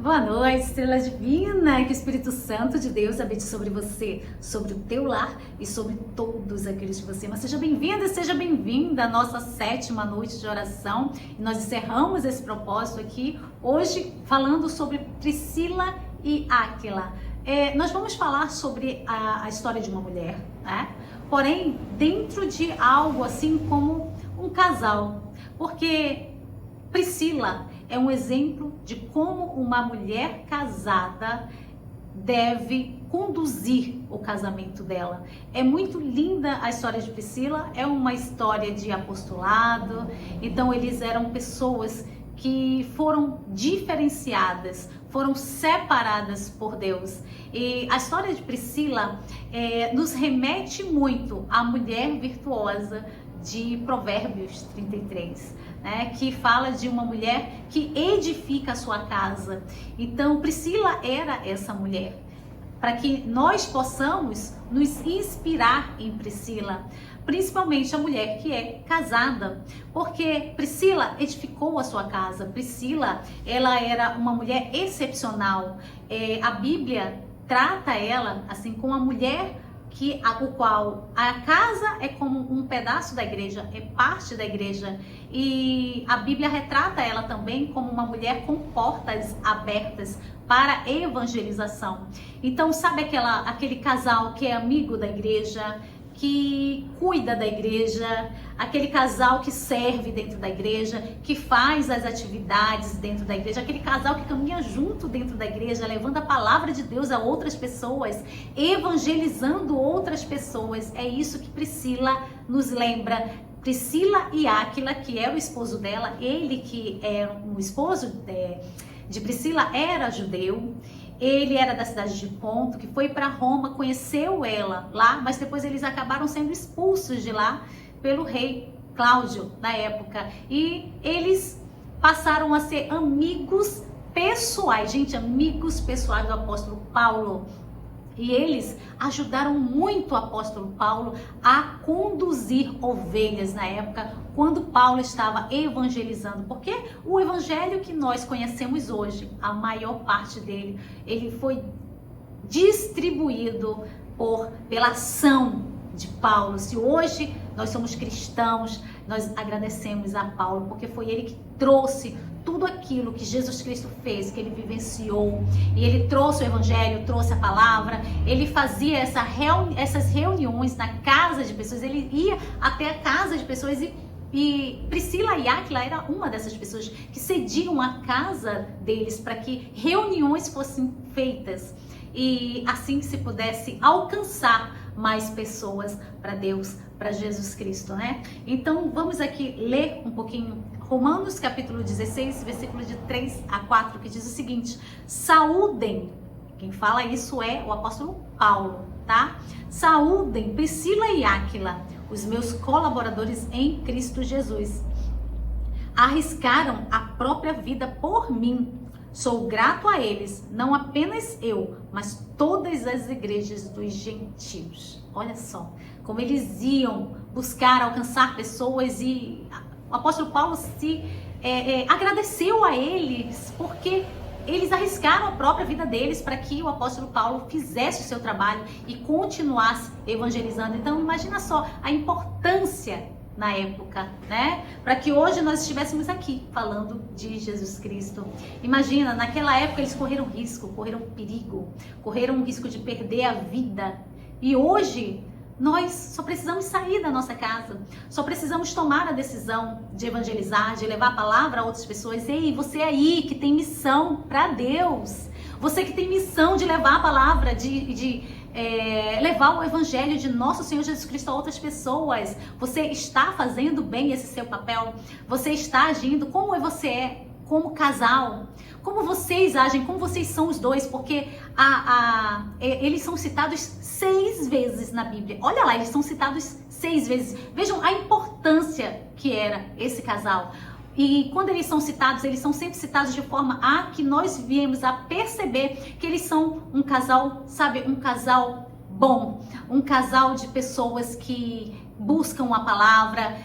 Boa noite, estrela divina, que o Espírito Santo de Deus habite sobre você, sobre o teu lar e sobre todos aqueles de você. Mas seja bem-vinda e seja bem-vinda à nossa 7ª noite de oração. E nós encerramos esse propósito aqui hoje falando sobre Priscila e Áquila. Nós vamos falar sobre a história de uma mulher, né? Porém, dentro de algo assim como um casal, porque Priscila é um exemplo de como uma mulher casada deve conduzir o casamento dela. É muito linda a história de Priscila, é uma história de apostolado. Então eles eram pessoas que foram diferenciadas, foram separadas por Deus. E a história de Priscila nos remete muito à mulher virtuosa de Provérbios 33, né, que fala de uma mulher que edifica a sua casa. Então Priscila era essa mulher, para que nós possamos nos inspirar em Priscila, principalmente a mulher que é casada, porque Priscila edificou a sua casa. Priscila, ela era uma mulher excepcional. A Bíblia trata ela assim como uma mulher o qual a casa é como um pedaço da igreja, é parte da igreja, e a Bíblia retrata ela também como uma mulher com portas abertas para evangelização. Então, sabe aquele casal que é amigo da igreja, que cuida da igreja, aquele casal que serve dentro da igreja, que faz as atividades dentro da igreja, aquele casal que caminha junto dentro da igreja, levando a palavra de Deus a outras pessoas, evangelizando outras pessoas. É isso que Priscila nos lembra. Priscila e Áquila, que era o esposo dela, ele que é um esposo de Priscila, era judeu. Ele era da cidade de Ponto, que foi para Roma, conheceu ela lá, mas depois eles acabaram sendo expulsos de lá pelo rei Cláudio na época. E eles passaram a ser amigos pessoais, amigos pessoais do apóstolo Paulo. E eles ajudaram muito o apóstolo Paulo a conduzir ovelhas na época, quando Paulo estava evangelizando. Porque o evangelho que nós conhecemos hoje, a maior parte dele, ele foi distribuído pela ação de Paulo. Se hoje nós somos cristãos, nós agradecemos a Paulo, porque foi ele que trouxe tudo aquilo que Jesus Cristo fez, que ele vivenciou, e ele trouxe o evangelho, trouxe a palavra. Ele fazia essas reuniões na casa de pessoas, ele ia até a casa de pessoas, e Priscila e Áquila era uma dessas pessoas que cediam a casa deles para que reuniões fossem feitas, e assim que se pudesse alcançar mais pessoas para Deus, para Jesus Cristo, né? Então vamos aqui ler um pouquinho Romanos capítulo 16, versículo de 3 a 4, que diz o seguinte: saúdem, quem fala isso é o apóstolo Paulo, tá? Saúdem Priscila e Áquila, os meus colaboradores em Cristo Jesus. Arriscaram a própria vida por mim. Sou grato a eles, não apenas eu, mas todas as igrejas dos gentios. Olha só, como eles iam buscar alcançar pessoas, e o apóstolo Paulo agradeceu a eles, porque eles arriscaram a própria vida deles para que o apóstolo Paulo fizesse o seu trabalho e continuasse evangelizando. Então imagina só a importância na época, né? Para que hoje nós estivéssemos aqui falando de Jesus Cristo. Imagina, naquela época eles correram risco, correram perigo, correram risco de perder a vida. E hoje nós só precisamos sair da nossa casa, só precisamos tomar a decisão de evangelizar, de levar a palavra a outras pessoas. Ei, você aí que tem missão para Deus, você que tem missão de levar a palavra, levar o evangelho de nosso Senhor Jesus Cristo a outras pessoas. Você está fazendo bem esse seu papel? Você está agindo? Como você é como casal? Como vocês agem? Como vocês são os dois? Porque eles são citados 6 vezes na Bíblia. Olha lá, eles são citados 6 vezes. Vejam a importância que era esse casal. E quando eles são sempre citados de forma a que nós viemos a perceber que eles são um casal, sabe, um casal bom, um casal de pessoas que buscam a palavra,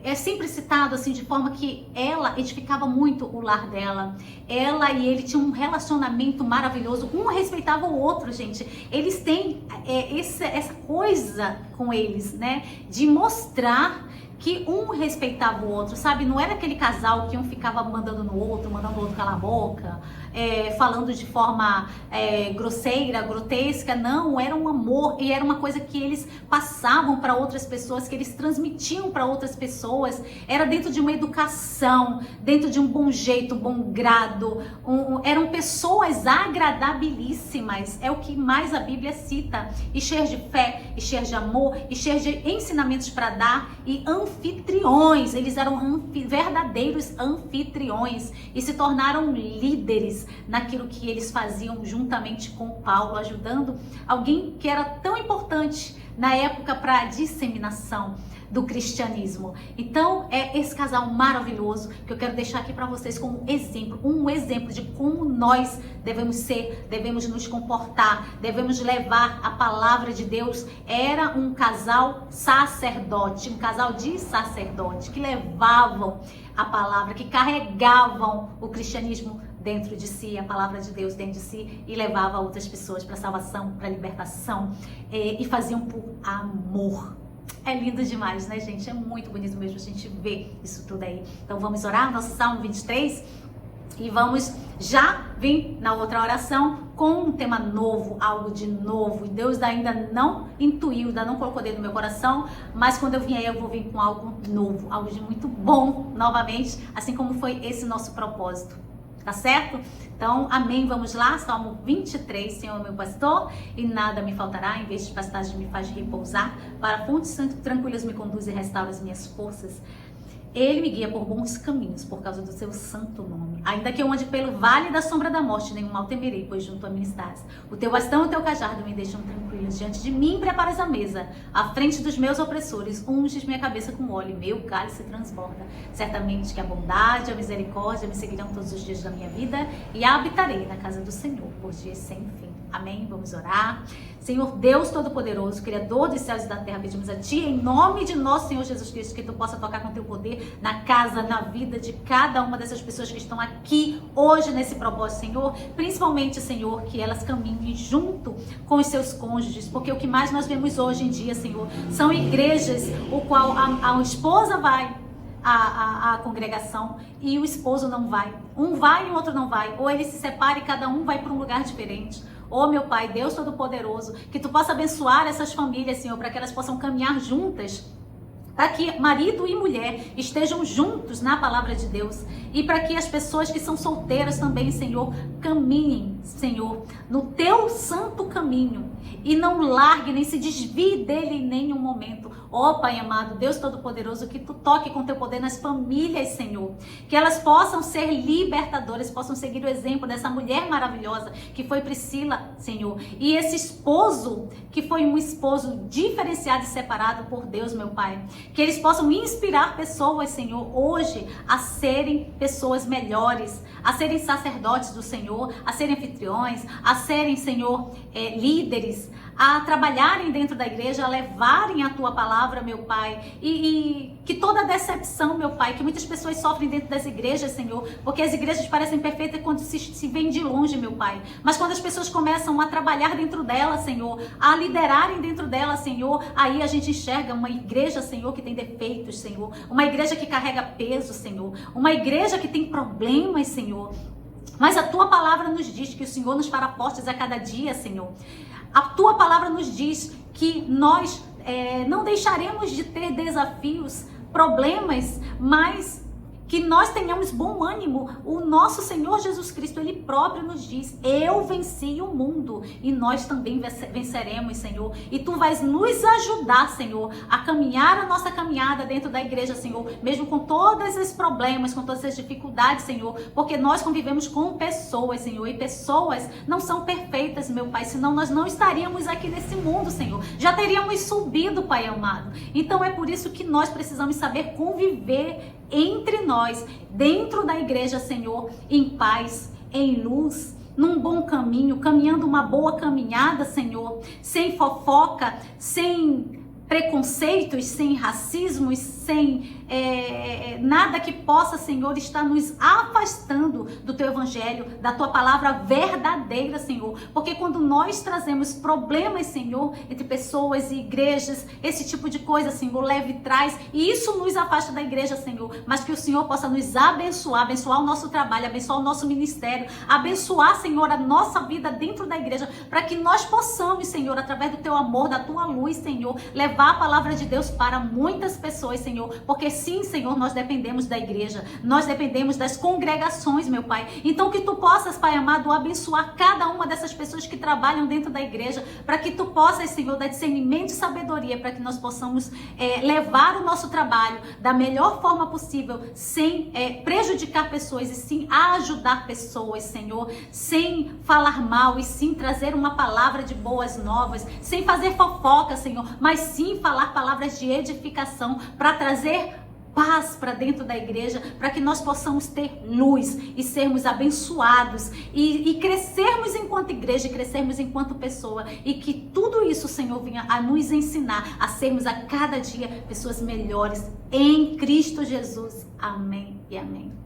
é sempre citado assim de forma que ela edificava muito o lar dela. Ela e ele tinham um relacionamento maravilhoso, um respeitava o outro, gente. Eles têm essa coisa com eles, né, de mostrar que um respeitava o outro, sabe? Não era aquele casal que um ficava mandando no outro, mandando o outro calar a boca, falando de forma grosseira, grotesca. Não, era um amor e era uma coisa que eles passavam para outras pessoas, que eles transmitiam para outras pessoas. Era dentro de uma educação, dentro de um bom jeito, um bom grado. Eram pessoas agradabilíssimas, é o que mais a Bíblia cita, e cheias de fé, e cheias de amor, e cheias de ensinamentos para dar, e anfitriões. Eles eram verdadeiros anfitriões e se tornaram líderes naquilo que eles faziam juntamente com Paulo, ajudando alguém que era tão importante na época para a disseminação do cristianismo. Então é esse casal maravilhoso que eu quero deixar aqui para vocês como exemplo, um exemplo de como nós devemos ser, devemos nos comportar, devemos levar a palavra de Deus. Era um casal sacerdote, um casal de sacerdote que levavam a palavra, que carregavam o cristianismo dentro de si, a palavra de Deus dentro de si, e levava outras pessoas para salvação, para libertação, e faziam por amor. É lindo demais, né, gente? É muito bonito mesmo a gente ver isso tudo aí. Então vamos orar, nosso Salmo 23, e vamos já vir na outra oração com um tema novo, algo de novo. E Deus ainda não intuiu, ainda não colocou dentro do meu coração, mas quando eu vier eu vou vir com algo novo, algo de muito bom novamente, assim como foi esse nosso propósito. Tá certo? Então, amém, vamos lá, Salmo 23, Senhor meu pastor, e nada me faltará, em vez de pastagem me faz repousar, para fontes tranquilas me conduz e restaura as minhas forças. Ele me guia por bons caminhos, por causa do seu santo nome. Ainda que eu ande pelo vale da sombra da morte, nenhum mal temerei, pois junto a mim estás. O teu bastão e o teu cajado me deixam tranquilos. Diante de mim preparas a mesa, à frente dos meus opressores, unges minha cabeça com óleo, meu cálice transborda. Certamente que a bondade e a misericórdia me seguirão todos os dias da minha vida, e habitarei na casa do Senhor por dias sem fim. Amém? Vamos orar. Senhor Deus Todo-Poderoso, Criador dos céus e da terra, pedimos a Ti, em nome de nosso Senhor Jesus Cristo, que Tu possa tocar com Teu poder na casa, na vida de cada uma dessas pessoas que estão aqui hoje nesse propósito, Senhor. Principalmente, Senhor, que elas caminhem junto com os seus cônjuges, porque o que mais nós vemos hoje em dia, Senhor, são igrejas o qual a esposa vai a congregação e o esposo não vai. Um vai e o outro não vai. Ou ele se separa e cada um vai para um lugar diferente. Oh, meu Pai, Deus Todo-Poderoso, que Tu possa abençoar essas famílias, Senhor, para que elas possam caminhar juntas, para que marido e mulher estejam juntos na palavra de Deus, e para que as pessoas que são solteiras também, Senhor, caminhem, Senhor, no Teu santo caminho, e não largue, nem se desvie dele em nenhum momento. Ó Pai amado, Deus Todo-Poderoso, que Tu toque com Teu poder nas famílias, Senhor, que elas possam ser libertadoras, possam seguir o exemplo dessa mulher maravilhosa que foi Priscila, Senhor, e esse esposo que foi um esposo diferenciado e separado por Deus, meu Pai, que eles possam inspirar pessoas, Senhor, hoje a serem pessoas melhores, a serem sacerdotes do Senhor, a serem anfitriões, a serem, Senhor, líderes, a trabalharem dentro da igreja, a levarem a Tua palavra, meu Pai, e que toda decepção, meu Pai, que muitas pessoas sofrem dentro das igrejas, Senhor, porque as igrejas parecem perfeitas quando se vêm de longe, meu Pai, mas quando as pessoas começam a trabalhar dentro dela, Senhor, a liderarem dentro dela, Senhor, aí a gente enxerga uma igreja, Senhor, que tem defeitos, Senhor, uma igreja que carrega peso, Senhor, uma igreja que tem problemas, Senhor, mas a Tua palavra nos diz que o Senhor nos fará fortes a cada dia, Senhor. A Tua palavra nos diz que nós não deixaremos de ter desafios, problemas, mas que nós tenhamos bom ânimo. O nosso Senhor Jesus Cristo, Ele próprio nos diz: eu venci o mundo, e nós também venceremos, Senhor. E Tu vais nos ajudar, Senhor, a caminhar a nossa caminhada dentro da igreja, Senhor, mesmo com todos esses problemas, com todas essas dificuldades, Senhor, porque nós convivemos com pessoas, Senhor, e pessoas não são perfeitas, meu Pai, senão nós não estaríamos aqui nesse mundo, Senhor, já teríamos subido, Pai amado. Então é por isso que nós precisamos saber conviver entre nós, dentro da igreja, Senhor, em paz, em luz, num bom caminho, caminhando uma boa caminhada, Senhor, sem fofoca, sem preconceitos, sem racismos, sem nada que possa, Senhor, estar nos afastando do Teu Evangelho, da Tua palavra verdadeira, Senhor. Porque quando nós trazemos problemas, Senhor, entre pessoas e igrejas, esse tipo de coisa, Senhor, leve e traz, e isso nos afasta da igreja, Senhor. Mas que o Senhor possa nos abençoar, abençoar o nosso trabalho, abençoar o nosso ministério, abençoar, Senhor, a nossa vida dentro da igreja, para que nós possamos, Senhor, através do Teu amor, da Tua luz, Senhor, levar a palavra de Deus para muitas pessoas, Senhor. Porque sim, Senhor, nós dependemos da igreja, nós dependemos das congregações, meu Pai. Então que Tu possas, Pai amado, abençoar cada uma dessas pessoas que trabalham dentro da igreja, para que Tu possas, Senhor, dar discernimento e sabedoria, para que nós possamos levar o nosso trabalho da melhor forma possível, sem prejudicar pessoas, e sim ajudar pessoas, Senhor, sem falar mal, e sim trazer uma palavra de boas novas, sem fazer fofoca, Senhor, mas sim falar palavras de edificação, para trazer paz para dentro da igreja, para que nós possamos ter luz e sermos abençoados e crescermos enquanto igreja, e crescermos enquanto pessoa, e que tudo isso, Senhor, venha a nos ensinar a sermos a cada dia pessoas melhores em Cristo Jesus. Amém e amém.